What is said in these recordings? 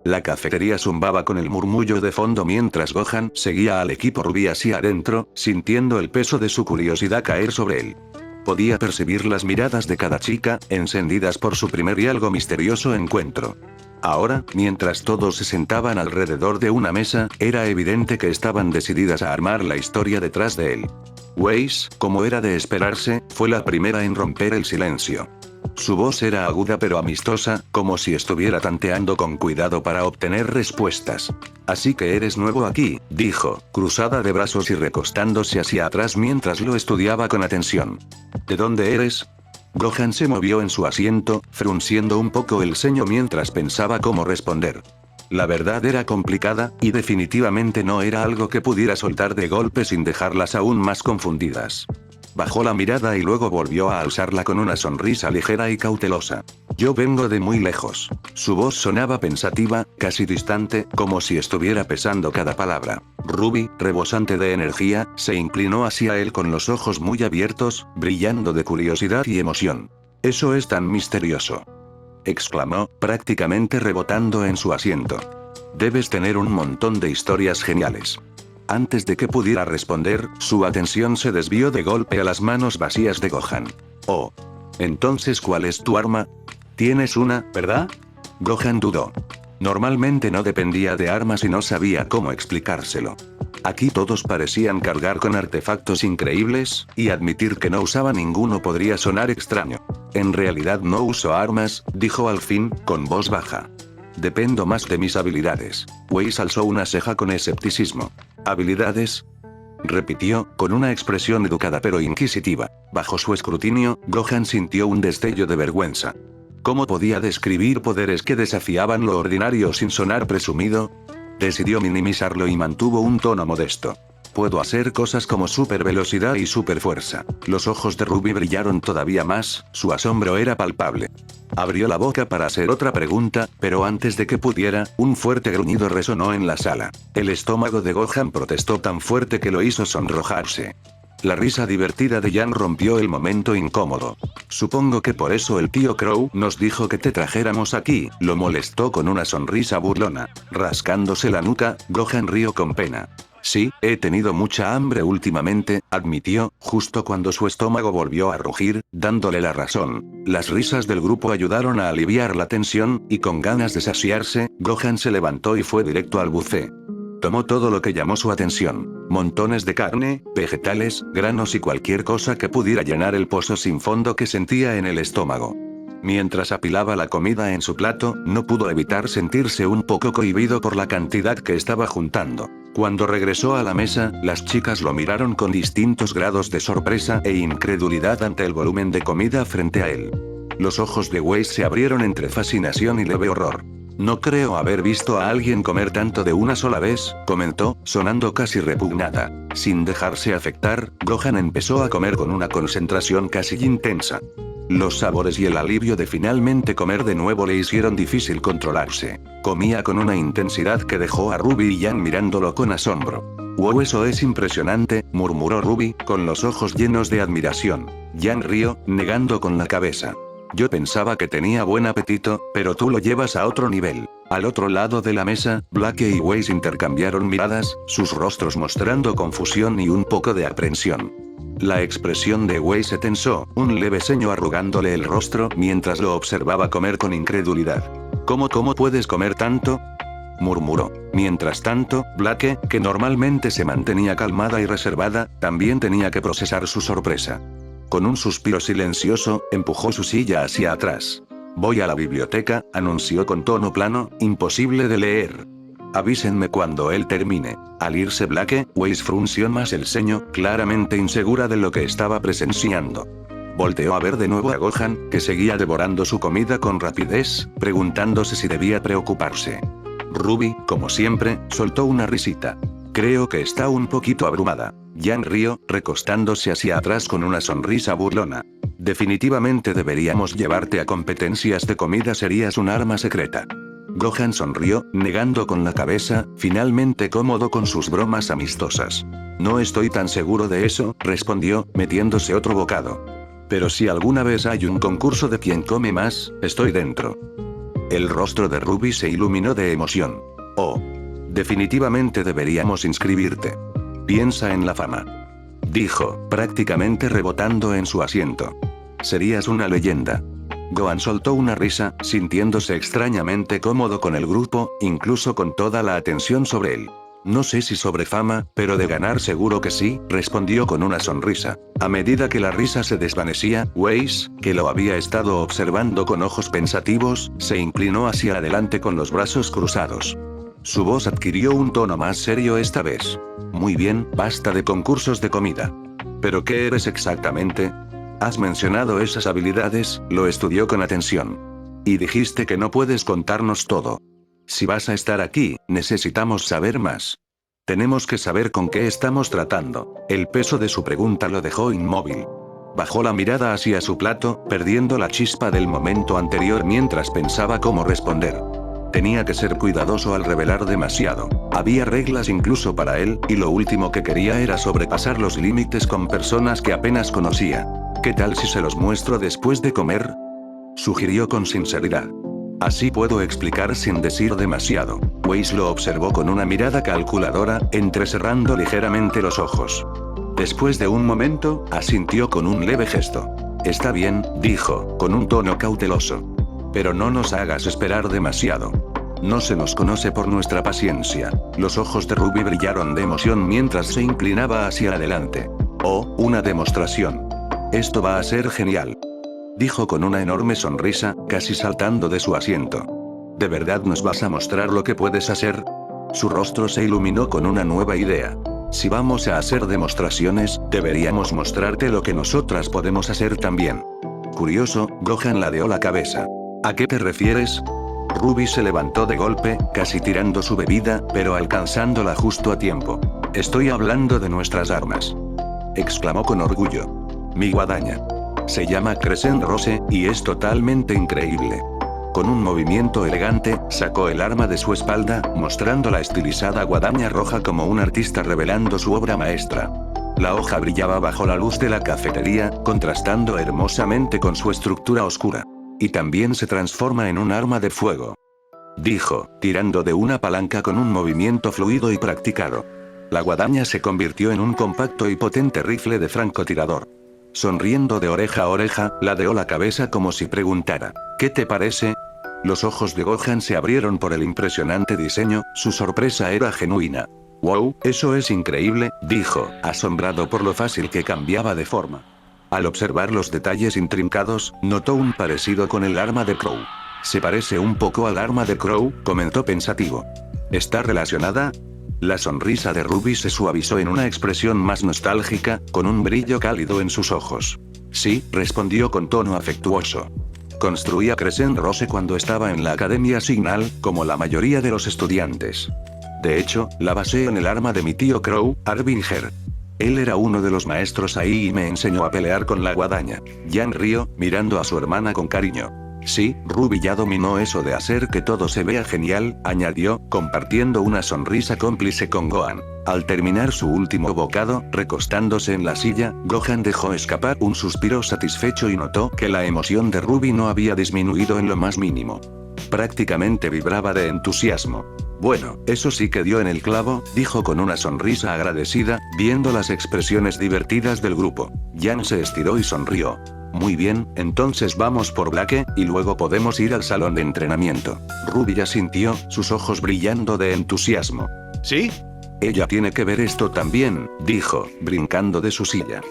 La cafetería zumbaba con el murmullo de fondo mientras Gohan seguía al equipo Ruby hacia adentro, sintiendo el peso de su curiosidad caer sobre él. Podía percibir las miradas de cada chica, encendidas por su primer y algo misterioso encuentro. Ahora, mientras todos se sentaban alrededor de una mesa, era evidente que estaban decididas a armar la historia detrás de él. Weiss, como era de esperarse, fue la primera en romper el silencio. Su voz era aguda pero amistosa, como si estuviera tanteando con cuidado para obtener respuestas. Así que eres nuevo aquí, dijo, cruzada de brazos y recostándose hacia atrás mientras lo estudiaba con atención. ¿De dónde eres? Gohan se movió en su asiento, frunciendo un poco el ceño mientras pensaba cómo responder. La verdad era complicada, y definitivamente no era algo que pudiera soltar de golpe sin dejarlas aún más confundidas. Bajó la mirada y luego volvió a alzarla con una sonrisa ligera y cautelosa. Yo vengo de muy lejos. Su voz sonaba pensativa, casi distante, como si estuviera pesando cada palabra. Ruby, rebosante de energía, se inclinó hacia él con los ojos muy abiertos, brillando de curiosidad y emoción. Eso es tan misterioso, exclamó, prácticamente rebotando en su asiento. Debes tener un montón de historias geniales. Antes de que pudiera responder, su atención se desvió de golpe a las manos vacías de Gohan. Oh. Entonces, ¿cuál es tu arma? Tienes una, ¿verdad? Gohan dudó. Normalmente no dependía de armas y no sabía cómo explicárselo. Aquí todos parecían cargar con artefactos increíbles, y admitir que no usaba ninguno podría sonar extraño. En realidad no uso armas, dijo al fin, con voz baja. Dependo más de mis habilidades. Weiss alzó una ceja con escepticismo. ¿Habilidades? Repitió, con una expresión educada pero inquisitiva. Bajo su escrutinio, Gohan sintió un destello de vergüenza. ¿Cómo podía describir poderes que desafiaban lo ordinario sin sonar presumido? Decidió minimizarlo y mantuvo un tono modesto. Puedo hacer cosas como super velocidad y super fuerza. Los ojos de Ruby brillaron todavía más, su asombro era palpable. Abrió la boca para hacer otra pregunta, pero antes de que pudiera, un fuerte gruñido resonó en la sala. El estómago de Gohan protestó tan fuerte que lo hizo sonrojarse. La risa divertida de Yang rompió el momento incómodo. Supongo que por eso el tío Crow nos dijo que te trajéramos aquí, lo molestó con una sonrisa burlona. Rascándose la nuca, Gohan rió con pena. Sí, he tenido mucha hambre últimamente, admitió, justo cuando su estómago volvió a rugir, dándole la razón. Las risas del grupo ayudaron a aliviar la tensión, y con ganas de saciarse, Gohan se levantó y fue directo al buffet. Tomó todo lo que llamó su atención. Montones de carne, vegetales, granos y cualquier cosa que pudiera llenar el pozo sin fondo que sentía en el estómago. Mientras apilaba la comida en su plato, no pudo evitar sentirse un poco cohibido por la cantidad que estaba juntando. Cuando regresó a la mesa, las chicas lo miraron con distintos grados de sorpresa e incredulidad ante el volumen de comida frente a él. Los ojos de Weiss se abrieron entre fascinación y leve horror. No creo haber visto a alguien comer tanto de una sola vez, comentó, sonando casi repugnada. Sin dejarse afectar, Gohan empezó a comer con una concentración casi intensa. Los sabores y el alivio de finalmente comer de nuevo le hicieron difícil controlarse. Comía con una intensidad que dejó a Ruby y Yang mirándolo con asombro. «Wow, eso es impresionante», murmuró Ruby, con los ojos llenos de admiración. Yang rió, negando con la cabeza. «Yo pensaba que tenía buen apetito, pero tú lo llevas a otro nivel». Al otro lado de la mesa, Black y Weiss intercambiaron miradas, sus rostros mostrando confusión y un poco de aprensión. La expresión de Weiss se tensó, un leve ceño arrugándole el rostro mientras lo observaba comer con incredulidad. ¿Cómo puedes comer tanto?», murmuró. Mientras tanto, Black, que normalmente se mantenía calmada y reservada, también tenía que procesar su sorpresa. Con un suspiro silencioso, empujó su silla hacia atrás. «Voy a la biblioteca», anunció con tono plano, imposible de leer. «Avísenme cuando él termine». Al irse Black, Weiss frunció más el ceño, claramente insegura de lo que estaba presenciando. Volteó a ver de nuevo a Gohan, que seguía devorando su comida con rapidez, preguntándose si debía preocuparse. Ruby, como siempre, soltó una risita. «Creo que está un poquito abrumada». Yang rió, recostándose hacia atrás con una sonrisa burlona. «Definitivamente deberíamos llevarte a competencias de comida, serías un arma secreta». Gohan sonrió, negando con la cabeza, finalmente cómodo con sus bromas amistosas. «No estoy tan seguro de eso», respondió, metiéndose otro bocado. «Pero si alguna vez hay un concurso de quien come más, estoy dentro». El rostro de Ruby se iluminó de emoción. Oh. Definitivamente deberíamos inscribirte. Piensa en la fama. Dijo, prácticamente rebotando en su asiento. Serías una leyenda. Gohan soltó una risa, sintiéndose extrañamente cómodo con el grupo, incluso con toda la atención sobre él. No sé si sobre fama, pero de ganar seguro que sí, respondió con una sonrisa. A medida que la risa se desvanecía, Whis, que lo había estado observando con ojos pensativos, se inclinó hacia adelante con los brazos cruzados. Su voz adquirió un tono más serio esta vez. Muy bien, basta de concursos de comida. ¿Pero qué eres exactamente? Has mencionado esas habilidades, lo estudió con atención. Y dijiste que no puedes contarnos todo. Si vas a estar aquí, necesitamos saber más. Tenemos que saber con qué estamos tratando. El peso de su pregunta lo dejó inmóvil. Bajó la mirada hacia su plato, perdiendo la chispa del momento anterior mientras pensaba cómo responder. Tenía que ser cuidadoso al revelar demasiado. Había reglas incluso para él, y lo último que quería era sobrepasar los límites con personas que apenas conocía. ¿Qué tal si se los muestro después de comer? Sugirió con sinceridad. Así puedo explicar sin decir demasiado. Whis lo observó con una mirada calculadora, entrecerrando ligeramente los ojos. Después de un momento, asintió con un leve gesto. Está bien, dijo, con un tono cauteloso. Pero no nos hagas esperar demasiado. No se nos conoce por nuestra paciencia. Los ojos de Ruby brillaron de emoción mientras se inclinaba hacia adelante. Oh, una demostración. Esto va a ser genial. Dijo con una enorme sonrisa, casi saltando de su asiento. ¿De verdad nos vas a mostrar lo que puedes hacer? Su rostro se iluminó con una nueva idea. Si vamos a hacer demostraciones, deberíamos mostrarte lo que nosotras podemos hacer también. Curioso, Gohan ladeó la cabeza. ¿A qué te refieres? Ruby se levantó de golpe, casi tirando su bebida, pero alcanzándola justo a tiempo. Estoy hablando de nuestras armas. Exclamó con orgullo. Mi guadaña. Se llama Crescent Rose, y es totalmente increíble. Con un movimiento elegante, sacó el arma de su espalda, mostrando la estilizada guadaña roja como un artista revelando su obra maestra. La hoja brillaba bajo la luz de la cafetería, contrastando hermosamente con su estructura oscura. Y también se transforma en un arma de fuego. Dijo, tirando de una palanca con un movimiento fluido y practicado. La guadaña se convirtió en un compacto y potente rifle de francotirador. Sonriendo de oreja a oreja, ladeó la cabeza como si preguntara, ¿qué te parece? Los ojos de Gohan se abrieron por el impresionante diseño, su sorpresa era genuina. Wow, eso es increíble, dijo, asombrado por lo fácil que cambiaba de forma. Al observar los detalles intrincados, notó un parecido con el arma de Crow. Se parece un poco al arma de Crow, comentó pensativo. ¿Está relacionada? La sonrisa de Ruby se suavizó en una expresión más nostálgica, con un brillo cálido en sus ojos. Sí, respondió con tono afectuoso. Construía Crescent Rose cuando estaba en la Academia Signal, como la mayoría de los estudiantes. De hecho, la basé en el arma de mi tío Crow, Harbinger. Él era uno de los maestros ahí y me enseñó a pelear con la guadaña. Yang rió, mirando a su hermana con cariño. Sí, Ruby ya dominó eso de hacer que todo se vea genial, añadió, compartiendo una sonrisa cómplice con Gohan. Al terminar su último bocado, recostándose en la silla, Gohan dejó escapar un suspiro satisfecho y notó que la emoción de Ruby no había disminuido en lo más mínimo. Prácticamente vibraba de entusiasmo. Bueno, eso sí que dio en el clavo, dijo con una sonrisa agradecida, viendo las expresiones divertidas del grupo. Yang se estiró y sonrió. Muy bien, entonces vamos por Blake, y luego podemos ir al salón de entrenamiento. Ruby asintió, sus ojos brillando de entusiasmo. ¿Sí? Ella tiene que ver esto también, dijo, brincando de su silla.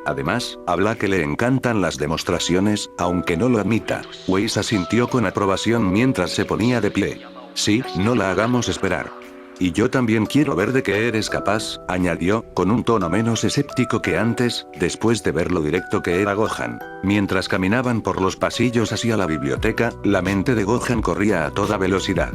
Además, a Blake le encantan las demostraciones, aunque no lo admita. Whis asintió con aprobación mientras se ponía de pie. Sí, no la hagamos esperar. Y yo también quiero ver de qué eres capaz, añadió, con un tono menos escéptico que antes, después de ver lo directo que era Gohan. Mientras caminaban por los pasillos hacia la biblioteca, la mente de Gohan corría a toda velocidad.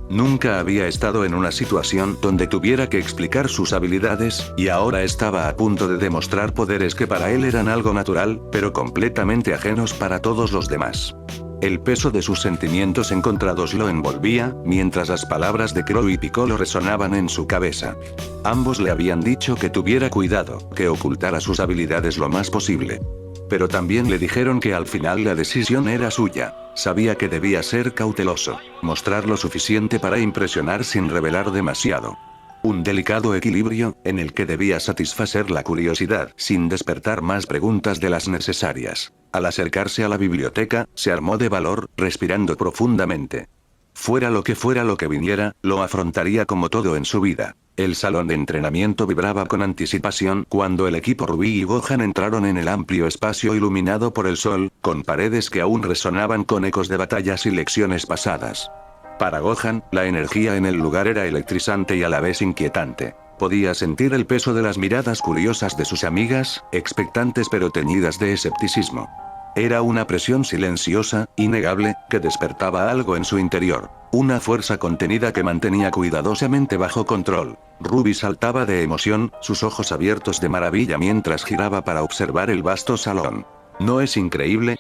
Nunca había estado en una situación donde tuviera que explicar sus habilidades, y ahora estaba a punto de demostrar poderes que para él eran algo natural, pero completamente ajenos para todos los demás. El peso de sus sentimientos encontrados lo envolvía, mientras las palabras de Crow y Piccolo resonaban en su cabeza. Ambos le habían dicho que tuviera cuidado, que ocultara sus habilidades lo más posible. Pero también le dijeron que al final la decisión era suya. Sabía que debía ser cauteloso, mostrar lo suficiente para impresionar sin revelar demasiado. Un delicado equilibrio, en el que debía satisfacer la curiosidad sin despertar más preguntas de las necesarias. Al acercarse a la biblioteca, se armó de valor, respirando profundamente. Fuera lo que viniera, lo afrontaría como todo en su vida. El salón de entrenamiento vibraba con anticipación cuando el equipo Rubí y Gohan entraron en el amplio espacio iluminado por el sol, con paredes que aún resonaban con ecos de batallas y lecciones pasadas. Para Gohan, la energía en el lugar era electrizante y a la vez inquietante. Podía sentir el peso de las miradas curiosas de sus amigas, expectantes pero teñidas de escepticismo. Era una presión silenciosa, innegable, que despertaba algo en su interior. Una fuerza contenida que mantenía cuidadosamente bajo control. Ruby saltaba de emoción, sus ojos abiertos de maravilla mientras giraba para observar el vasto salón. ¿No es increíble?,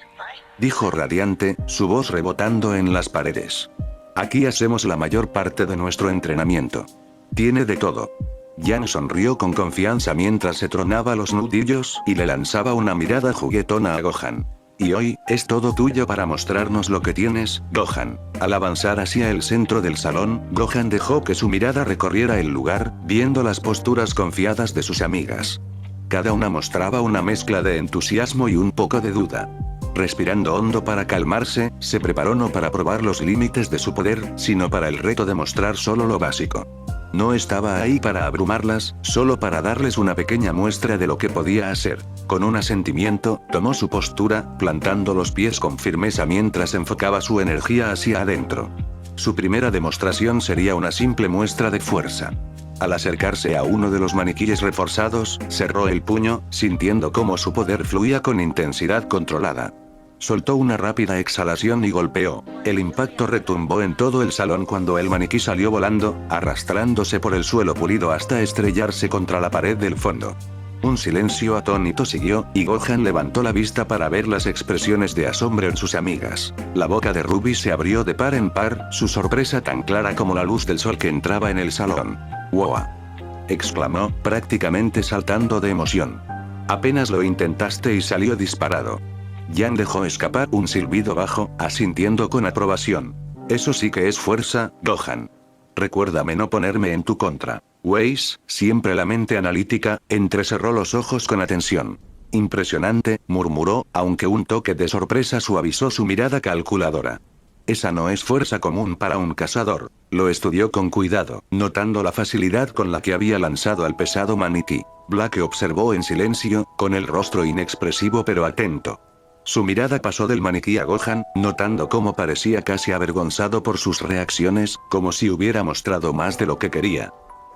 dijo radiante, su voz rebotando en las paredes. Aquí hacemos la mayor parte de nuestro entrenamiento. Tiene de todo. Yang sonrió con confianza mientras se tronaba los nudillos y le lanzaba una mirada juguetona a Gohan. Y hoy, es todo tuyo para mostrarnos lo que tienes, Gohan. Al avanzar hacia el centro del salón, Gohan dejó que su mirada recorriera el lugar, viendo las posturas confiadas de sus amigas. Cada una mostraba una mezcla de entusiasmo y un poco de duda. Respirando hondo para calmarse, se preparó no para probar los límites de su poder, sino para el reto de mostrar solo lo básico. No estaba ahí para abrumarlas, solo para darles una pequeña muestra de lo que podía hacer. Con un asentimiento, tomó su postura, plantando los pies con firmeza mientras enfocaba su energía hacia adentro. Su primera demostración sería una simple muestra de fuerza. Al acercarse a uno de los maniquíes reforzados, cerró el puño, sintiendo cómo su poder fluía con intensidad controlada. Soltó una rápida exhalación y golpeó. El impacto retumbó en todo el salón cuando el maniquí salió volando, arrastrándose por el suelo pulido hasta estrellarse contra la pared del fondo. Un silencio atónito siguió, y Gohan levantó la vista para ver las expresiones de asombro en sus amigas. La boca de Ruby se abrió de par en par, su sorpresa tan clara como la luz del sol que entraba en el salón. ¡Wow!, exclamó, prácticamente saltando de emoción. Apenas lo intentaste y salió disparado. Yang dejó escapar un silbido bajo, asintiendo con aprobación. Eso sí que es fuerza, Gohan. Recuérdame no ponerme en tu contra. Weiss, siempre la mente analítica, entrecerró los ojos con atención. Impresionante, murmuró, aunque un toque de sorpresa suavizó su mirada calculadora. Esa no es fuerza común para un cazador. Lo estudió con cuidado, notando la facilidad con la que había lanzado al pesado maniquí. Black observó en silencio, con el rostro inexpresivo pero atento. Su mirada pasó del maniquí a Gohan, notando cómo parecía casi avergonzado por sus reacciones, como si hubiera mostrado más de lo que quería.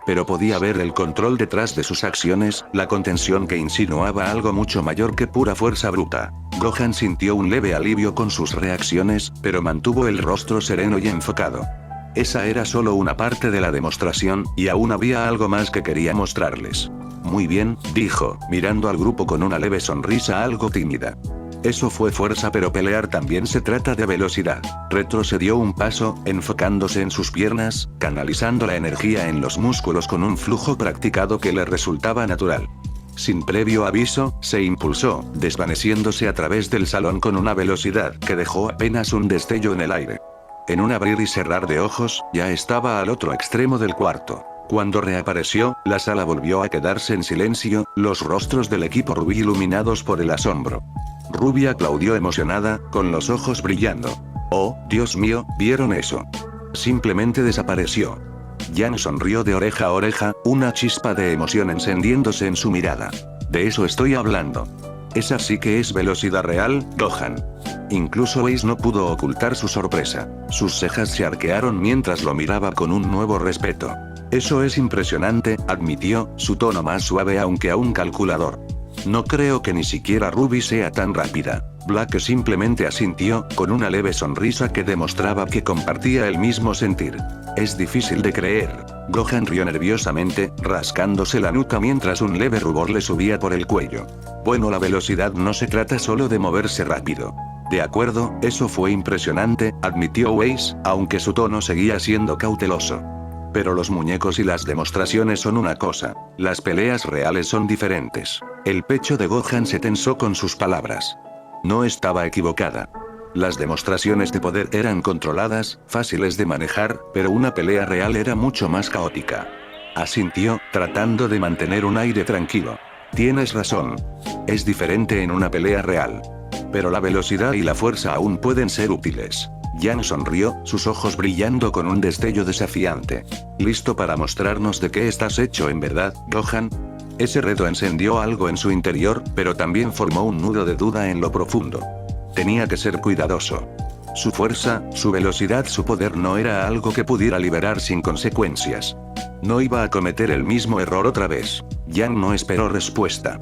Pero podía ver el control detrás de sus acciones, la contención que insinuaba algo mucho mayor que pura fuerza bruta. Gohan sintió un leve alivio con sus reacciones, pero mantuvo el rostro sereno y enfocado. Esa era solo una parte de la demostración, y aún había algo más que quería mostrarles. Muy bien, dijo, mirando al grupo con una leve sonrisa algo tímida. Eso fue fuerza, pero pelear también se trata de velocidad. Retrocedió un paso, enfocándose en sus piernas, canalizando la energía en los músculos con un flujo practicado que le resultaba natural. Sin previo aviso, se impulsó, desvaneciéndose a través del salón con una velocidad que dejó apenas un destello en el aire. En un abrir y cerrar de ojos, ya estaba al otro extremo del cuarto. Cuando reapareció, la sala volvió a quedarse en silencio, los rostros del equipo Rubí iluminados por el asombro. Ruby aplaudió emocionada, con los ojos brillando. Oh, Dios mío, ¿vieron eso? Simplemente desapareció. Yang sonrió de oreja a oreja, una chispa de emoción encendiéndose en su mirada. De eso estoy hablando. Esa sí que es velocidad real, Gohan. Incluso Ace no pudo ocultar su sorpresa. Sus cejas se arquearon mientras lo miraba con un nuevo respeto. Eso es impresionante, admitió, su tono más suave aunque aún calculador. No creo que ni siquiera Ruby sea tan rápida. Black simplemente asintió, con una leve sonrisa que demostraba que compartía el mismo sentir. Es difícil de creer. Gohan rió nerviosamente, rascándose la nuca mientras un leve rubor le subía por el cuello. Bueno, la velocidad no se trata solo de moverse rápido. De acuerdo, eso fue impresionante, admitió Weiss, aunque su tono seguía siendo cauteloso. Pero los muñecos y las demostraciones son una cosa. Las peleas reales son diferentes. El pecho de Gohan se tensó con sus palabras. No estaba equivocada. Las demostraciones de poder eran controladas, fáciles de manejar, pero una pelea real era mucho más caótica. Asintió, tratando de mantener un aire tranquilo. Tienes razón. Es diferente en una pelea real. Pero la velocidad y la fuerza aún pueden ser útiles. Yang sonrió, sus ojos brillando con un destello desafiante. ¿Listo para mostrarnos de qué estás hecho en verdad, Gohan? Ese reto encendió algo en su interior, pero también formó un nudo de duda en lo profundo. Tenía que ser cuidadoso. Su fuerza, su velocidad, su poder no era algo que pudiera liberar sin consecuencias. No iba a cometer el mismo error otra vez. Yang no esperó respuesta.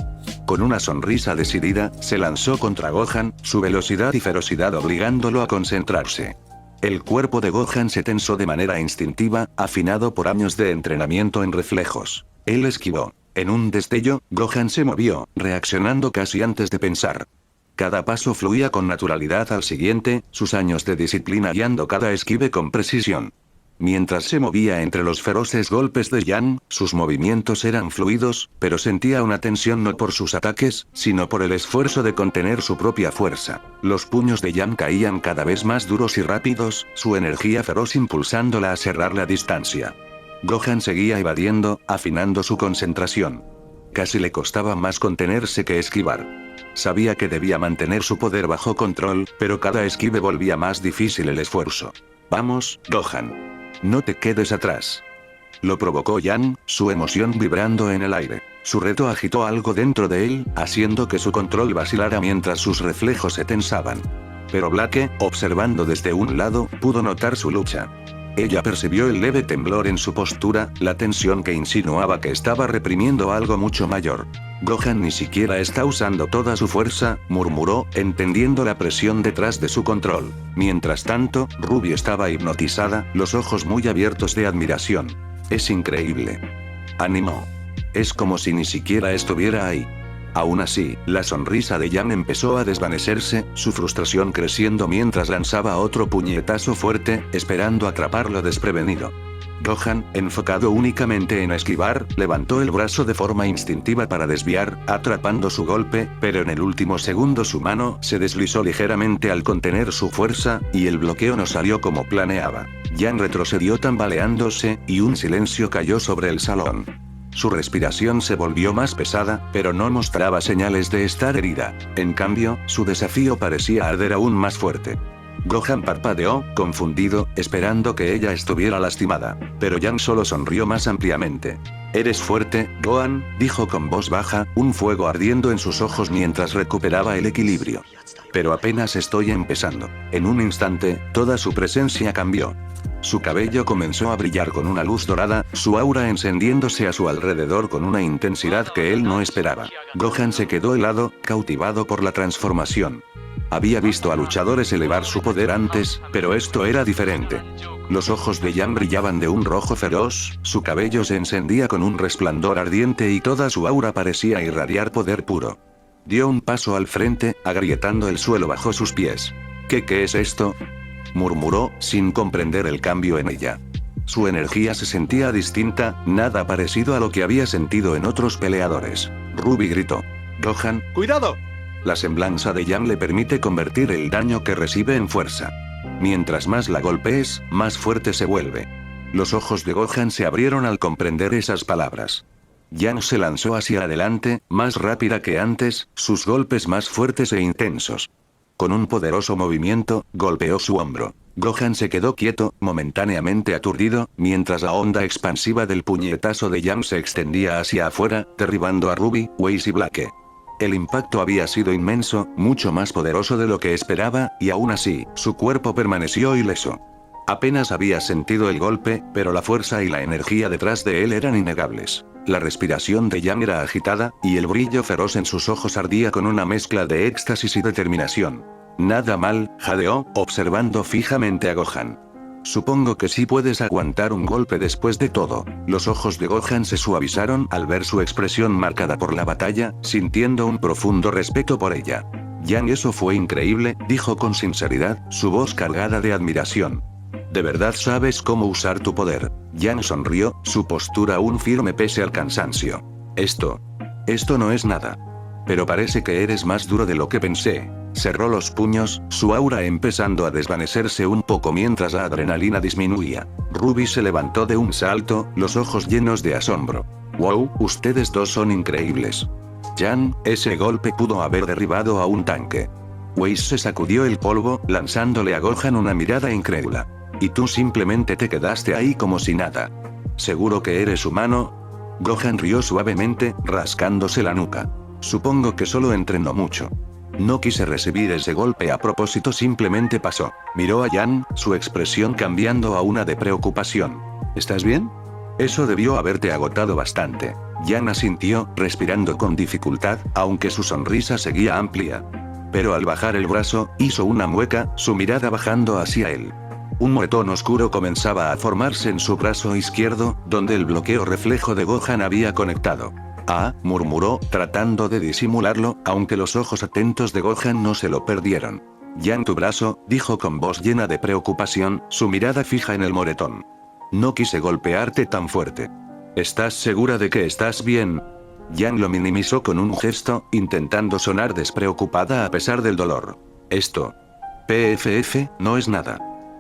Con una sonrisa decidida, se lanzó contra Gohan, su velocidad y ferocidad obligándolo a concentrarse. El cuerpo de Gohan se tensó de manera instintiva, afinado por años de entrenamiento en reflejos. Él esquivó. En un destello, Gohan se movió, reaccionando casi antes de pensar. Cada paso fluía con naturalidad al siguiente, sus años de disciplina guiando cada esquive con precisión. Mientras se movía entre los feroces golpes de Yang, sus movimientos eran fluidos, pero sentía una tensión no por sus ataques, sino por el esfuerzo de contener su propia fuerza. Los puños de Yang caían cada vez más duros y rápidos, su energía feroz impulsándola a cerrar la distancia. Gohan seguía evadiendo, afinando su concentración. Casi le costaba más contenerse que esquivar. Sabía que debía mantener su poder bajo control, pero cada esquive volvía más difícil el esfuerzo. Vamos, Gohan. No te quedes atrás. Lo provocó Yang, su emoción vibrando en el aire. Su reto agitó algo dentro de él, haciendo que su control vacilara mientras sus reflejos se tensaban. Pero Blake, observando desde un lado, pudo notar su lucha. Ella percibió el leve temblor en su postura, la tensión que insinuaba que estaba reprimiendo algo mucho mayor. Gohan ni siquiera está usando toda su fuerza, murmuró, entendiendo la presión detrás de su control. Mientras tanto, Ruby estaba hipnotizada, los ojos muy abiertos de admiración. Es increíble. Animó. Es como si ni siquiera estuviera ahí. Aún así, la sonrisa de Yang empezó a desvanecerse, su frustración creciendo mientras lanzaba otro puñetazo fuerte, esperando atraparlo desprevenido. Gohan, enfocado únicamente en esquivar, levantó el brazo de forma instintiva para desviar, atrapando su golpe, pero en el último segundo su mano se deslizó ligeramente al contener su fuerza, y el bloqueo no salió como planeaba. Yang retrocedió tambaleándose, y un silencio cayó sobre el salón. Su respiración se volvió más pesada, pero no mostraba señales de estar herida. En cambio, su desafío parecía arder aún más fuerte. Gohan parpadeó, confundido, esperando que ella estuviera lastimada. Pero Yang solo sonrió más ampliamente. «Eres fuerte, Gohan», dijo con voz baja, un fuego ardiendo en sus ojos mientras recuperaba el equilibrio. «Pero apenas estoy empezando». En un instante, toda su presencia cambió. Su cabello comenzó a brillar con una luz dorada, su aura encendiéndose a su alrededor con una intensidad que él no esperaba. Gohan se quedó helado, cautivado por la transformación. Había visto a luchadores elevar su poder antes, pero esto era diferente. Los ojos de Yang brillaban de un rojo feroz, su cabello se encendía con un resplandor ardiente y toda su aura parecía irradiar poder puro. Dio un paso al frente, agrietando el suelo bajo sus pies. ¿Qué es esto?», murmuró, sin comprender el cambio en ella. Su energía se sentía distinta, nada parecido a lo que había sentido en otros peleadores. Ruby gritó. «Gohan, ¡cuidado!». La semblanza de Yang le permite convertir el daño que recibe en fuerza. Mientras más la golpees, más fuerte se vuelve. Los ojos de Gohan se abrieron al comprender esas palabras. Yang se lanzó hacia adelante, más rápida que antes, sus golpes más fuertes e intensos. Con un poderoso movimiento, golpeó su hombro. Gohan se quedó quieto, momentáneamente aturdido, mientras la onda expansiva del puñetazo de Yang se extendía hacia afuera, derribando a Ruby, Whis y Blake. El impacto había sido inmenso, mucho más poderoso de lo que esperaba, y aún así, su cuerpo permaneció ileso. Apenas había sentido el golpe, pero la fuerza y la energía detrás de él eran innegables. La respiración de Yang era agitada, y el brillo feroz en sus ojos ardía con una mezcla de éxtasis y determinación. «Nada mal», jadeó, observando fijamente a Gohan. «Supongo que sí puedes aguantar un golpe después de todo». Los ojos de Gohan se suavizaron al ver su expresión marcada por la batalla, sintiendo un profundo respeto por ella. «Yang, eso fue increíble», dijo con sinceridad, su voz cargada de admiración. ¿De verdad sabes cómo usar tu poder? Jan sonrió, su postura aún firme pese al cansancio. Esto no es nada. Pero parece que eres más duro de lo que pensé. Cerró los puños, su aura empezando a desvanecerse un poco mientras la adrenalina disminuía. Ruby se levantó de un salto, los ojos llenos de asombro. Wow, ustedes dos son increíbles. Jan, ese golpe pudo haber derribado a un tanque. Weiss se sacudió el polvo, lanzándole a Gohan una mirada incrédula. Y tú simplemente te quedaste ahí como si nada. ¿Seguro que eres humano? Gohan rió suavemente, rascándose la nuca. Supongo que solo entrenó mucho. No quise recibir ese golpe a propósito, simplemente pasó. Miró a Jan, su expresión cambiando a una de preocupación. ¿Estás bien? Eso debió haberte agotado bastante. Jan asintió, respirando con dificultad, aunque su sonrisa seguía amplia. Pero al bajar el brazo, hizo una mueca, su mirada bajando hacia él. Un moretón oscuro comenzaba a formarse en su brazo izquierdo, donde el bloqueo reflejo de Gohan había conectado. Ah, murmuró, tratando de disimularlo, aunque los ojos atentos de Gohan no se lo perdieron. Jan, tu brazo, dijo con voz llena de preocupación, su mirada fija en el moretón. No quise golpearte tan fuerte. ¿Estás segura de que estás bien? Jan lo minimizó con un gesto, intentando sonar despreocupada a pesar del dolor. Esto. PFF, no es nada.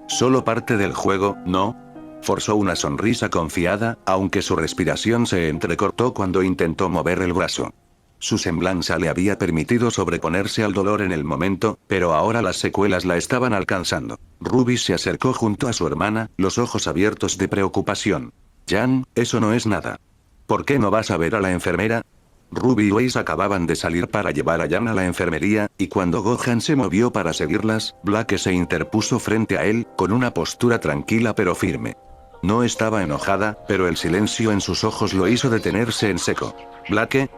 Solo parte del juego, ¿no? Forzó una sonrisa confiada, aunque su respiración se entrecortó cuando intentó mover el brazo. Su semblanza le había permitido sobreponerse al dolor en el momento, pero ahora las secuelas la estaban alcanzando. Ruby se acercó junto a su hermana, los ojos abiertos de preocupación. Jan, eso no es nada. ¿Por qué no vas a ver a la enfermera? Ruby y Weiss acababan de salir para llevar a Jan a la enfermería, y cuando Gohan se movió para seguirlas, Black se interpuso frente a él, con una postura tranquila pero firme. No estaba enojada, pero el silencio en sus ojos lo hizo detenerse en seco. ¿Black?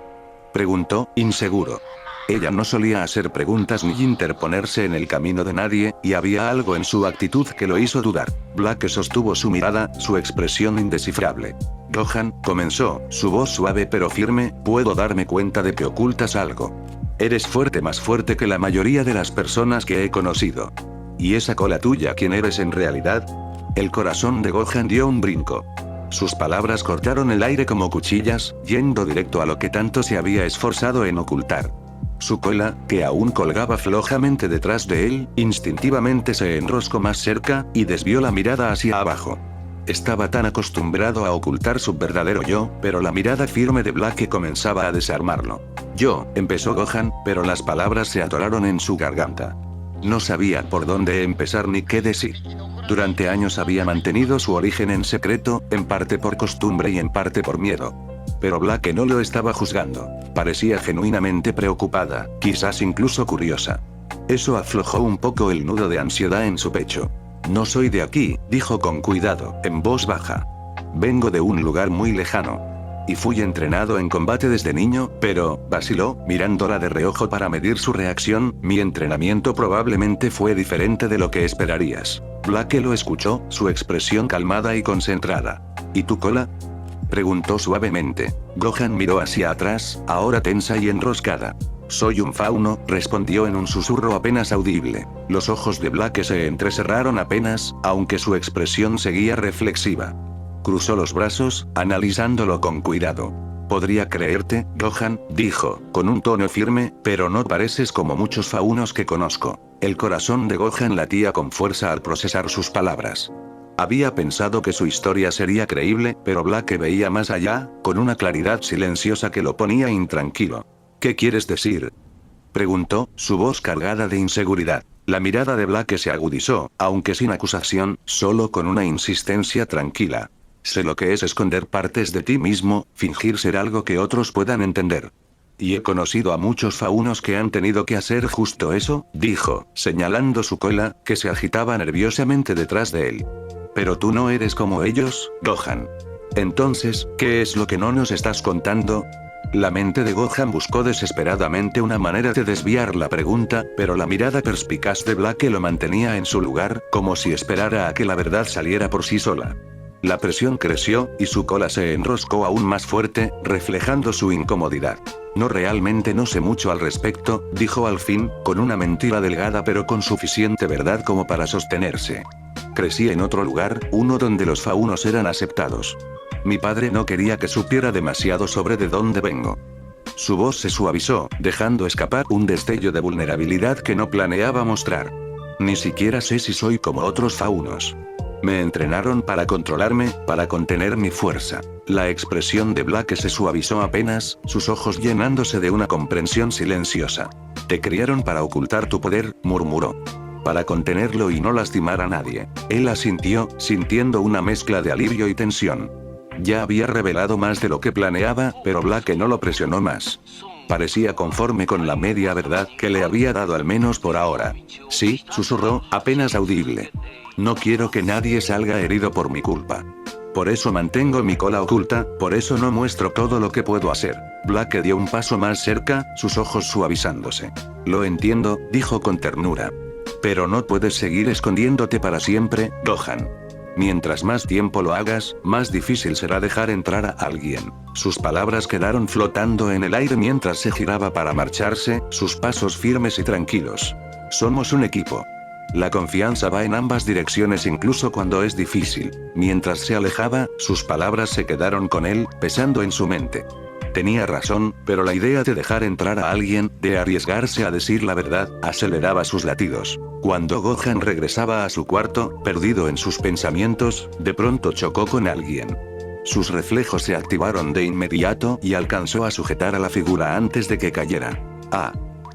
Preguntó, inseguro. Ella no solía hacer preguntas ni interponerse en el camino de nadie, y había algo en su actitud que lo hizo dudar. Black sostuvo su mirada, su expresión indescifrable. Gohan, comenzó, su voz suave pero firme, puedo darme cuenta de que ocultas algo. Eres fuerte, más fuerte que la mayoría de las personas que he conocido. ¿Y esa cola tuya, quién eres en realidad? El corazón de Gohan dio un brinco. Sus palabras cortaron el aire como cuchillas, yendo directo a lo que tanto se había esforzado en ocultar. Su cola, que aún colgaba flojamente detrás de él, instintivamente se enroscó más cerca, y desvió la mirada hacia abajo. Estaba tan acostumbrado a ocultar su verdadero yo, pero la mirada firme de Black comenzaba a desarmarlo. Yo, empezó Gohan, pero las palabras se atoraron en su garganta. No sabía por dónde empezar ni qué decir. Durante años había mantenido su origen en secreto, en parte por costumbre y en parte por miedo. Pero Black no lo estaba juzgando. Parecía genuinamente preocupada, quizás incluso curiosa. Eso aflojó un poco el nudo de ansiedad en su pecho. No soy de aquí, dijo con cuidado, en voz baja. Vengo de un lugar muy lejano. Y fui entrenado en combate desde niño, pero, vaciló, mirándola de reojo para medir su reacción, mi entrenamiento probablemente fue diferente de lo que esperarías. Black lo escuchó, su expresión calmada y concentrada. ¿Y tu cola? Preguntó suavemente. Gohan miró hacia atrás, ahora tensa y enroscada. Soy un fauno, respondió en un susurro apenas audible. Los ojos de Black se entrecerraron apenas, aunque su expresión seguía reflexiva. Cruzó los brazos, analizándolo con cuidado. Podría creerte, Gohan, dijo, con un tono firme, pero no pareces como muchos faunos que conozco. El corazón de Gohan latía con fuerza al procesar sus palabras. Había pensado que su historia sería creíble, pero Black veía más allá, con una claridad silenciosa que lo ponía intranquilo. ¿Qué quieres decir? Preguntó, su voz cargada de inseguridad. La mirada de Black se agudizó, aunque sin acusación, solo con una insistencia tranquila. Sé lo que es esconder partes de ti mismo, fingir ser algo que otros puedan entender. Y he conocido a muchos faunos que han tenido que hacer justo eso, dijo, señalando su cola, que se agitaba nerviosamente detrás de él. Pero tú no eres como ellos, Gohan. Entonces, ¿qué es lo que no nos estás contando? La mente de Gohan buscó desesperadamente una manera de desviar la pregunta, pero la mirada perspicaz de Black lo mantenía en su lugar, como si esperara a que la verdad saliera por sí sola. La presión creció, y su cola se enroscó aún más fuerte, reflejando su incomodidad. Realmente no sé mucho al respecto, dijo al fin, con una mentira delgada pero con suficiente verdad como para sostenerse. Crecí en otro lugar, uno donde los faunos eran aceptados. Mi padre no quería que supiera demasiado sobre de dónde vengo. Su voz se suavizó, dejando escapar un destello de vulnerabilidad que no planeaba mostrar. Ni siquiera sé si soy como otros faunos. Me entrenaron para controlarme, para contener mi fuerza. La expresión de Blake se suavizó apenas, sus ojos llenándose de una comprensión silenciosa. Te criaron para ocultar tu poder, murmuró. Para contenerlo y no lastimar a nadie. Él asintió, sintiendo una mezcla de alivio y tensión. Ya había revelado más de lo que planeaba, pero Blake no lo presionó más. Parecía conforme con la media verdad que le había dado al menos por ahora. Sí, susurró, apenas audible. No quiero que nadie salga herido por mi culpa. Por eso mantengo mi cola oculta, por eso no muestro todo lo que puedo hacer. Blake dio un paso más cerca, sus ojos suavizándose. Lo entiendo, dijo con ternura. Pero no puedes seguir escondiéndote para siempre, Gohan. Mientras más tiempo lo hagas, más difícil será dejar entrar a alguien. Sus palabras quedaron flotando en el aire mientras se giraba para marcharse, sus pasos firmes y tranquilos. Somos un equipo. La confianza va en ambas direcciones incluso cuando es difícil. Mientras se alejaba, sus palabras se quedaron con él, pesando en su mente. Tenía razón, pero la idea de dejar entrar a alguien, de arriesgarse a decir la verdad, aceleraba sus latidos. Cuando Gohan regresaba a su cuarto, perdido en sus pensamientos, de pronto chocó con alguien. Sus reflejos se activaron de inmediato y alcanzó a sujetar a la figura antes de que cayera. Ah.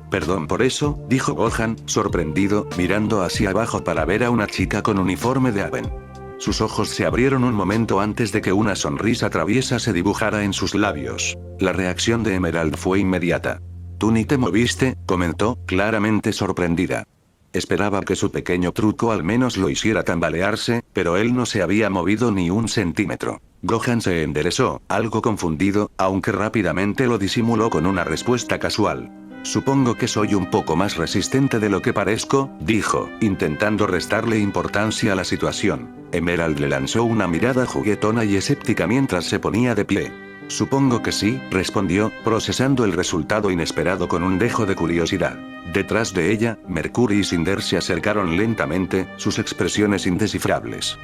Perdón por eso, dijo Gohan, sorprendido, mirando hacia abajo para ver a una chica con uniforme de Aven. Sus ojos se abrieron un momento antes de que una sonrisa traviesa se dibujara en sus labios. La reacción de Emerald fue inmediata. Tú ni te moviste, comentó, claramente sorprendida. Esperaba que su pequeño truco al menos lo hiciera tambalearse, pero él no se había movido ni un centímetro. Gohan se enderezó, algo confundido, aunque rápidamente lo disimuló con una respuesta casual. Supongo que soy un poco más resistente de lo que parezco, dijo, intentando restarle importancia a la situación. Emerald le lanzó una mirada juguetona y escéptica mientras se ponía de pie. Supongo que sí, respondió, procesando el resultado inesperado con un dejo de curiosidad. Detrás de ella, Mercury y Cinder se acercaron lentamente, sus expresiones indescifrables.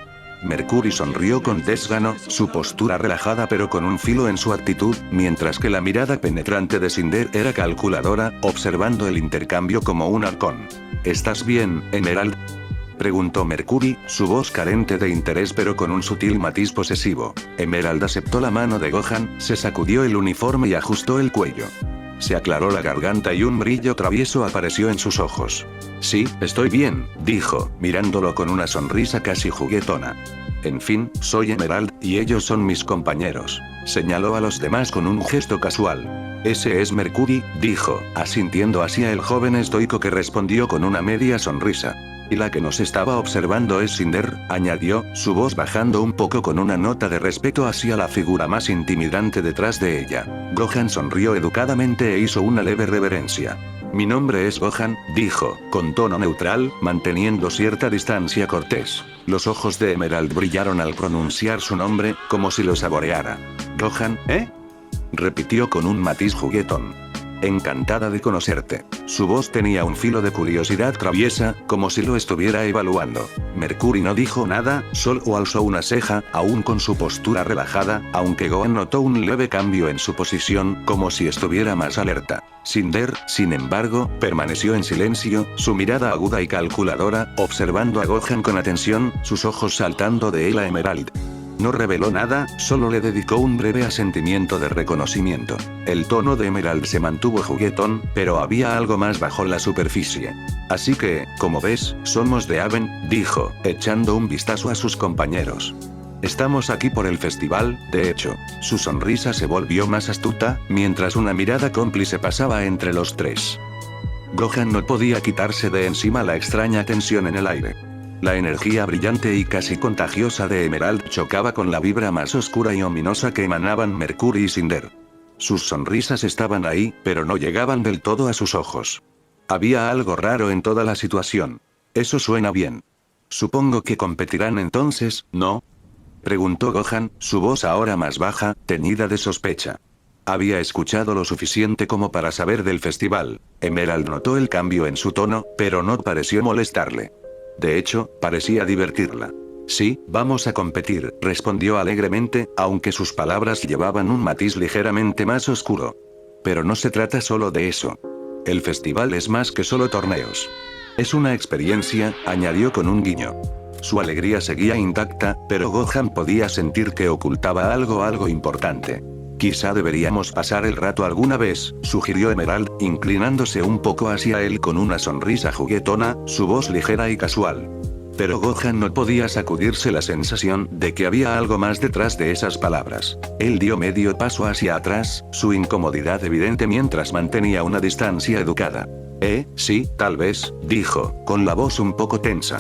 Mercury sonrió con desgano, su postura relajada pero con un filo en su actitud, mientras que la mirada penetrante de Cinder era calculadora, observando el intercambio como un halcón. ¿Estás bien, Emerald?, preguntó Mercury, su voz carente de interés pero con un sutil matiz posesivo. Emerald aceptó la mano de Gohan, se sacudió el uniforme y ajustó el cuello. Se aclaró la garganta y un brillo travieso apareció en sus ojos. Sí, estoy bien, dijo, mirándolo con una sonrisa casi juguetona. En fin, soy Emerald, y ellos son mis compañeros. Señaló a los demás con un gesto casual. Ese es Mercury, dijo, asintiendo hacia el joven estoico que respondió con una media sonrisa. Y la que nos estaba observando es Cinder, añadió, su voz bajando un poco con una nota de respeto hacia la figura más intimidante detrás de ella. Gohan sonrió educadamente e hizo una leve reverencia. Mi nombre es Gohan, dijo, con tono neutral, manteniendo cierta distancia cortés. Los ojos de Emerald brillaron al pronunciar su nombre, como si lo saboreara. Gohan, ¿eh? Repitió con un matiz juguetón. Encantada de conocerte. Su voz tenía un filo de curiosidad traviesa, como si lo estuviera evaluando. Mercury no dijo nada, solo alzó una ceja, aún con su postura relajada, aunque Gohan notó un leve cambio en su posición, como si estuviera más alerta. Cinder, sin embargo, permaneció en silencio, su mirada aguda y calculadora, observando a Gohan con atención, sus ojos saltando de él a Emerald. No reveló nada, solo le dedicó un breve asentimiento de reconocimiento. El tono de Emerald se mantuvo juguetón, pero había algo más bajo la superficie. Así que, como ves, somos de Aven, dijo, echando un vistazo a sus compañeros. Estamos aquí por el festival, de hecho. Su sonrisa se volvió más astuta, mientras una mirada cómplice pasaba entre los tres. Gohan no podía quitarse de encima la extraña tensión en el aire. La energía brillante y casi contagiosa de Emerald chocaba con la vibra más oscura y ominosa que emanaban Mercury y Cinder. Sus sonrisas estaban ahí, pero no llegaban del todo a sus ojos. Había algo raro en toda la situación. Eso suena bien. Supongo que competirán entonces, ¿no?, preguntó Gohan, su voz ahora más baja, teñida de sospecha. Había escuchado lo suficiente como para saber del festival. Emerald notó el cambio en su tono, pero no pareció molestarle. De hecho, parecía divertirla. Sí, vamos a competir, respondió alegremente, aunque sus palabras llevaban un matiz ligeramente más oscuro. Pero no se trata solo de eso. El festival es más que solo torneos. Es una experiencia, añadió con un guiño. Su alegría seguía intacta, pero Gohan podía sentir que ocultaba algo importante. Quizá deberíamos pasar el rato alguna vez, sugirió Emerald, inclinándose un poco hacia él con una sonrisa juguetona, su voz ligera y casual. Pero Gohan no podía sacudirse la sensación de que había algo más detrás de esas palabras. Él dio medio paso hacia atrás, su incomodidad evidente mientras mantenía una distancia educada. Sí, tal vez, dijo, con la voz un poco tensa.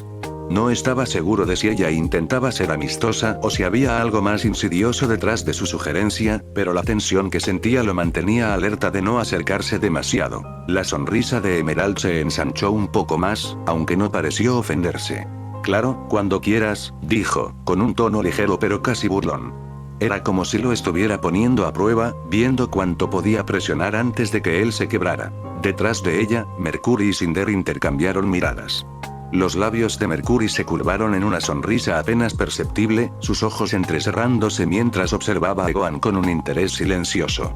No estaba seguro de si ella intentaba ser amistosa o si había algo más insidioso detrás de su sugerencia, pero la tensión que sentía lo mantenía alerta de no acercarse demasiado. La sonrisa de Emerald se ensanchó un poco más, aunque no pareció ofenderse. Claro, cuando quieras, dijo, con un tono ligero pero casi burlón. Era como si lo estuviera poniendo a prueba, viendo cuánto podía presionar antes de que él se quebrara. Detrás de ella, Mercury y Cinder intercambiaron miradas. Los labios de Mercury se curvaron en una sonrisa apenas perceptible, sus ojos entrecerrándose mientras observaba a Gohan con un interés silencioso.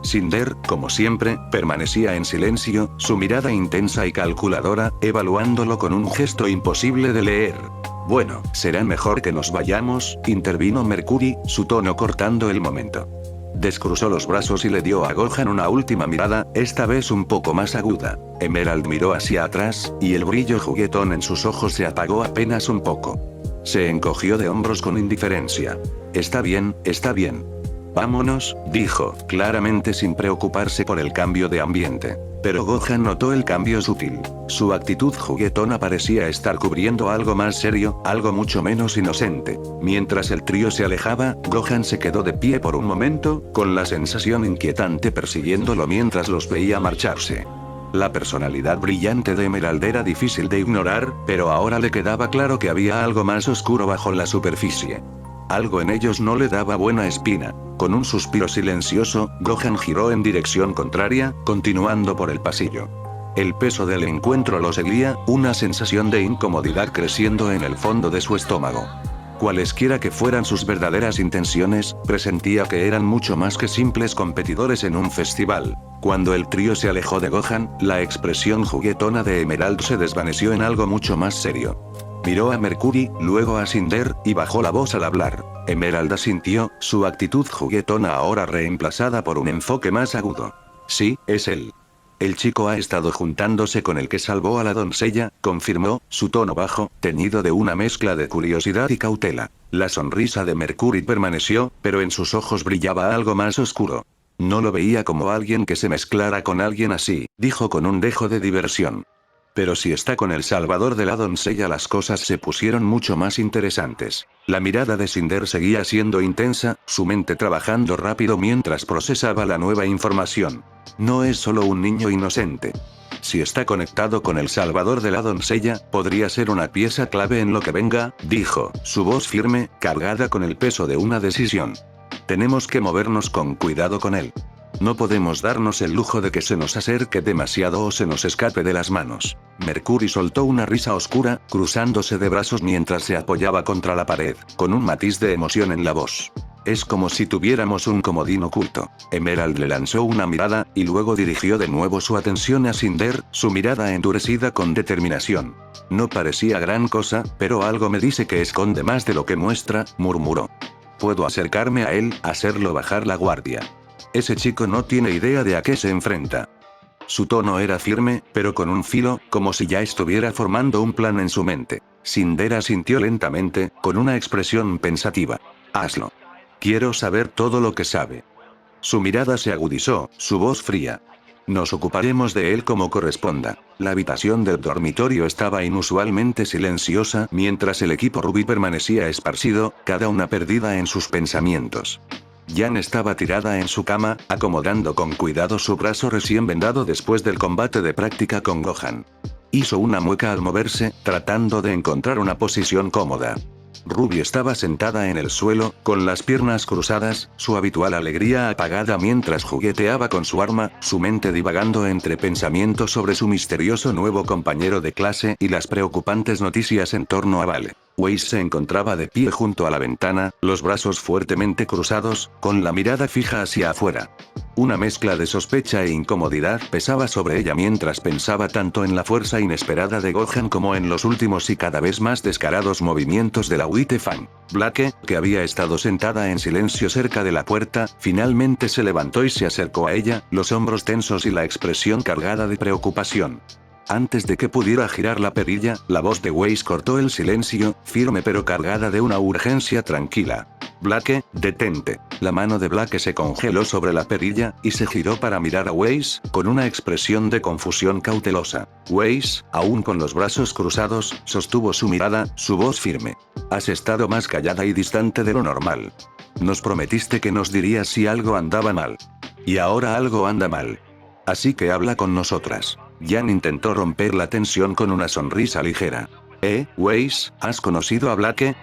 Cinder, como siempre, permanecía en silencio, su mirada intensa y calculadora, evaluándolo con un gesto imposible de leer. Bueno, será mejor que nos vayamos, intervino Mercury, su tono cortando el momento. Descruzó los brazos y le dio a Gohan una última mirada, esta vez un poco más aguda. Emerald miró hacia atrás, y el brillo juguetón en sus ojos se apagó apenas un poco. Se encogió de hombros con indiferencia. Está bien, está bien. Vámonos, dijo, claramente sin preocuparse por el cambio de ambiente. Pero Gohan notó el cambio sutil. Su actitud juguetona parecía estar cubriendo algo más serio, algo mucho menos inocente. Mientras el trío se alejaba, Gohan se quedó de pie por un momento, con la sensación inquietante persiguiéndolo mientras los veía marcharse. La personalidad brillante de Emerald era difícil de ignorar, pero ahora le quedaba claro que había algo más oscuro bajo la superficie. Algo en ellos no le daba buena espina. Con un suspiro silencioso, Gohan giró en dirección contraria, continuando por el pasillo. El peso del encuentro lo seguía, una sensación de incomodidad creciendo en el fondo de su estómago. Cualesquiera que fueran sus verdaderas intenciones, presentía que eran mucho más que simples competidores en un festival. Cuando el trío se alejó de Gohan, la expresión juguetona de Emerald se desvaneció en algo mucho más serio. Miró a Mercury, luego a Cinder, y bajó la voz al hablar. Emerald asintió, su actitud juguetona ahora reemplazada por un enfoque más agudo. Sí, es él. El chico ha estado juntándose con el que salvó a la doncella, confirmó, su tono bajo, teñido de una mezcla de curiosidad y cautela. La sonrisa de Mercury permaneció, pero en sus ojos brillaba algo más oscuro. No lo veía como alguien que se mezclara con alguien así, dijo con un dejo de diversión. Pero si está con el salvador de la doncella, las cosas se pusieron mucho más interesantes. La mirada de Cinder seguía siendo intensa, su mente trabajando rápido mientras procesaba la nueva información. No es solo un niño inocente. Si está conectado con el salvador de la doncella, podría ser una pieza clave en lo que venga, dijo, su voz firme, cargada con el peso de una decisión. Tenemos que movernos con cuidado con él. No podemos darnos el lujo de que se nos acerque demasiado o se nos escape de las manos. Mercury soltó una risa oscura, cruzándose de brazos mientras se apoyaba contra la pared, con un matiz de emoción en la voz. Es como si tuviéramos un comodín oculto. Emerald le lanzó una mirada, y luego dirigió de nuevo su atención a Cinder, su mirada endurecida con determinación. No parecía gran cosa, pero algo me dice que esconde más de lo que muestra, murmuró. Puedo acercarme a él, hacerlo bajar la guardia. Ese chico no tiene idea de a qué se enfrenta. Su tono era firme, pero con un filo, como si ya estuviera formando un plan en su mente. Cinder asintió lentamente, con una expresión pensativa. Hazlo. Quiero saber todo lo que sabe. Su mirada se agudizó, su voz fría. Nos ocuparemos de él como corresponda. La habitación del dormitorio estaba inusualmente silenciosa mientras el equipo Ruby permanecía esparcido, cada una perdida en sus pensamientos. Jan estaba tirada en su cama, acomodando con cuidado su brazo recién vendado después del combate de práctica con Gohan. Hizo una mueca al moverse, tratando de encontrar una posición cómoda. Ruby estaba sentada en el suelo, con las piernas cruzadas, su habitual alegría apagada mientras jugueteaba con su arma, su mente divagando entre pensamientos sobre su misterioso nuevo compañero de clase y las preocupantes noticias en torno a Vale. Weiss se encontraba de pie junto a la ventana, los brazos fuertemente cruzados, con la mirada fija hacia afuera. Una mezcla de sospecha e incomodidad pesaba sobre ella mientras pensaba tanto en la fuerza inesperada de Gohan como en los últimos y cada vez más descarados movimientos de la White Fang. Blake, que había estado sentada en silencio cerca de la puerta, finalmente se levantó y se acercó a ella, los hombros tensos y la expresión cargada de preocupación. Antes de que pudiera girar la perilla, la voz de Weiss cortó el silencio, firme pero cargada de una urgencia tranquila. Blake, detente. La mano de Blake se congeló sobre la perilla, y se giró para mirar a Weiss, con una expresión de confusión cautelosa. Weiss, aún con los brazos cruzados, sostuvo su mirada, su voz firme. Has estado más callada y distante de lo normal. Nos prometiste que nos dirías si algo andaba mal. Y ahora algo anda mal. Así que habla con nosotras. Jan intentó romper la tensión con una sonrisa ligera. Weiss, ¿has conocido a Blake?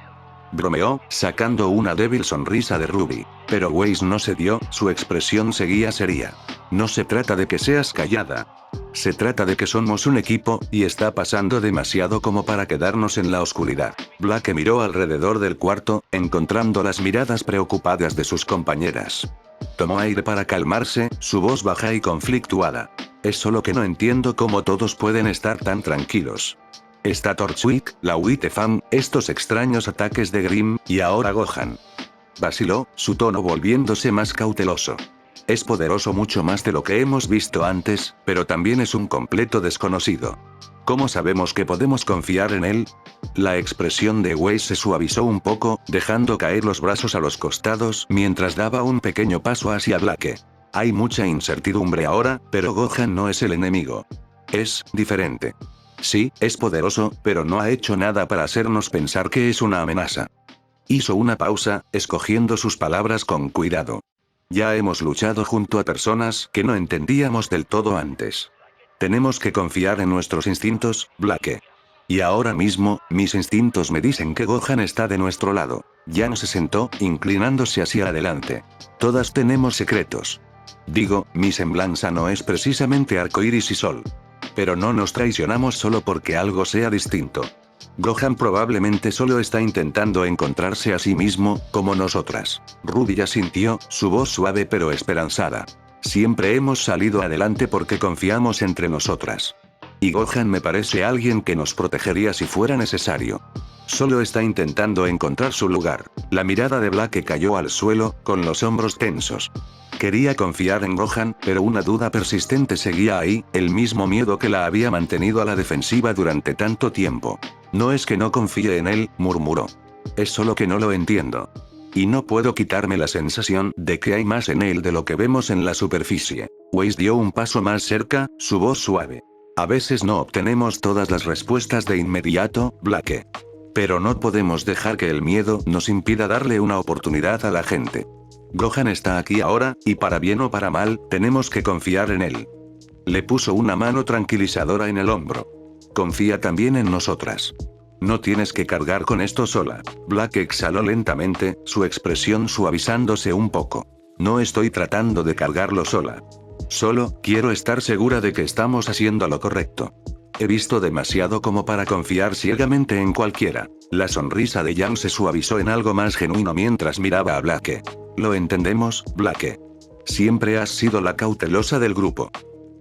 Bromeó, sacando una débil sonrisa de Ruby. Pero Weiss no cedió, su expresión seguía seria. No se trata de que seas callada. Se trata de que somos un equipo, y está pasando demasiado como para quedarnos en la oscuridad. Blake miró alrededor del cuarto, encontrando las miradas preocupadas de sus compañeras. Tomó aire para calmarse, su voz baja y conflictuada. Es solo que no entiendo cómo todos pueden estar tan tranquilos. Está Torchwick, la White Fang, estos extraños ataques de Grimm, y ahora Gohan. Vaciló, su tono volviéndose más cauteloso. Es poderoso mucho más de lo que hemos visto antes, pero también es un completo desconocido. ¿Cómo sabemos que podemos confiar en él? La expresión de Weiss se suavizó un poco, dejando caer los brazos a los costados mientras daba un pequeño paso hacia Blake. Hay mucha incertidumbre ahora, pero Gohan no es el enemigo. Es diferente. Sí, es poderoso, pero no ha hecho nada para hacernos pensar que es una amenaza. Hizo una pausa, escogiendo sus palabras con cuidado. Ya hemos luchado junto a personas que no entendíamos del todo antes. Tenemos que confiar en nuestros instintos, Blake. Y ahora mismo, mis instintos me dicen que Gohan está de nuestro lado. Jan se sentó, inclinándose hacia adelante. Todas tenemos secretos. Digo, mi semblanza no es precisamente arcoíris y sol. Pero no nos traicionamos solo porque algo sea distinto. Gohan probablemente solo está intentando encontrarse a sí mismo, como nosotras. Ruby asintió, su voz suave pero esperanzada. Siempre hemos salido adelante porque confiamos entre nosotras. Y Gohan me parece alguien que nos protegería si fuera necesario. Solo está intentando encontrar su lugar. La mirada de Blake cayó al suelo, con los hombros tensos. Quería confiar en Gohan, pero una duda persistente seguía ahí, el mismo miedo que la había mantenido a la defensiva durante tanto tiempo. No es que no confíe en él, murmuró. Es solo que no lo entiendo. Y no puedo quitarme la sensación de que hay más en él de lo que vemos en la superficie. Weiss dio un paso más cerca, su voz suave. A veces no obtenemos todas las respuestas de inmediato, Blake. Pero no podemos dejar que el miedo nos impida darle una oportunidad a la gente. Gohan está aquí ahora, y para bien o para mal, tenemos que confiar en él. Le puso una mano tranquilizadora en el hombro. Confía también en nosotras. No tienes que cargar con esto sola. Blake exhaló lentamente, su expresión suavizándose un poco. No estoy tratando de cargarlo sola. Solo, quiero estar segura de que estamos haciendo lo correcto. He visto demasiado como para confiar ciegamente en cualquiera. La sonrisa de Jan se suavizó en algo más genuino mientras miraba a Blake. Lo entendemos, Blake. Siempre has sido la cautelosa del grupo.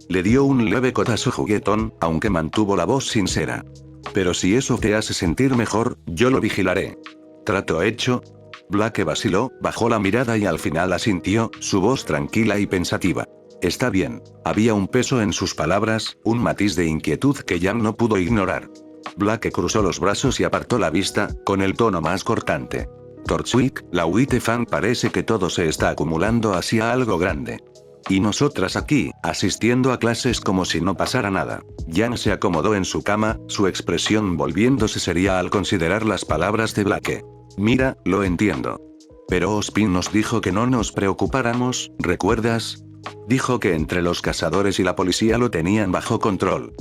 Le dio un leve codazo juguetón, aunque mantuvo la voz sincera. Pero si eso te hace sentir mejor, yo lo vigilaré. ¿Trato hecho? Blake vaciló, bajó la mirada y al final asintió, su voz tranquila y pensativa. Está bien. Había un peso en sus palabras, un matiz de inquietud que Jan no pudo ignorar. Blake cruzó los brazos y apartó la vista, con el tono más cortante. Torchwick, la White Fang, parece que todo se está acumulando hacia algo grande. Y nosotras aquí, asistiendo a clases como si no pasara nada. Jan se acomodó en su cama, su expresión volviéndose seria al considerar las palabras de Blake. Mira, lo entiendo. Pero Ospin nos dijo que no nos preocupáramos, ¿recuerdas? Dijo que entre los cazadores y la policía lo tenían bajo control.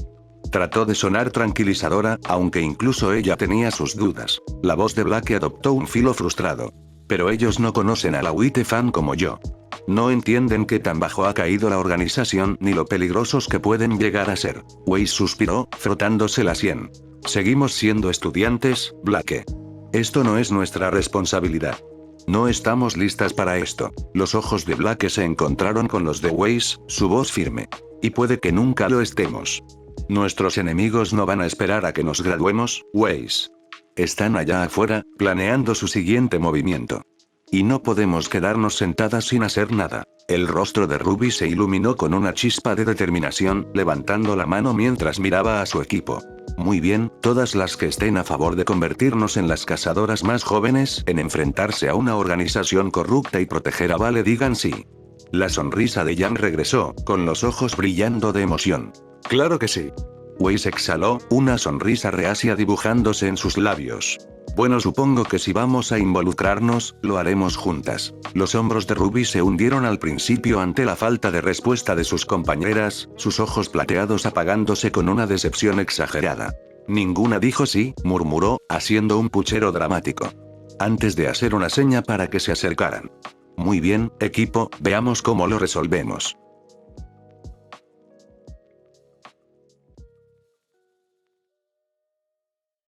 Trató de sonar tranquilizadora, aunque incluso ella tenía sus dudas. La voz de Blake adoptó un filo frustrado. Pero ellos no conocen a la White Fan como yo. No entienden qué tan bajo ha caído la organización ni lo peligrosos que pueden llegar a ser. Weiss suspiró, frotándose la sien. Seguimos siendo estudiantes, Blake. Esto no es nuestra responsabilidad. No estamos listas para esto. Los ojos de Blake se encontraron con los de Weiss, su voz firme. Y puede que nunca lo estemos. Nuestros enemigos no van a esperar a que nos graduemos, Weiss. Están allá afuera, planeando su siguiente movimiento. Y no podemos quedarnos sentadas sin hacer nada. El rostro de Ruby se iluminó con una chispa de determinación, levantando la mano mientras miraba a su equipo. Muy bien, todas las que estén a favor de convertirnos en las cazadoras más jóvenes en enfrentarse a una organización corrupta y proteger a Vale digan sí. La sonrisa de Yang regresó, con los ojos brillando de emoción. Claro que sí. Weiss exhaló, una sonrisa reacia dibujándose en sus labios. Bueno, supongo que si vamos a involucrarnos, lo haremos juntas. Los hombros de Ruby se hundieron al principio ante la falta de respuesta de sus compañeras, sus ojos plateados apagándose con una decepción exagerada. Ninguna dijo sí, murmuró, haciendo un puchero dramático. Antes de hacer una seña para que se acercaran. Muy bien, equipo, veamos cómo lo resolvemos.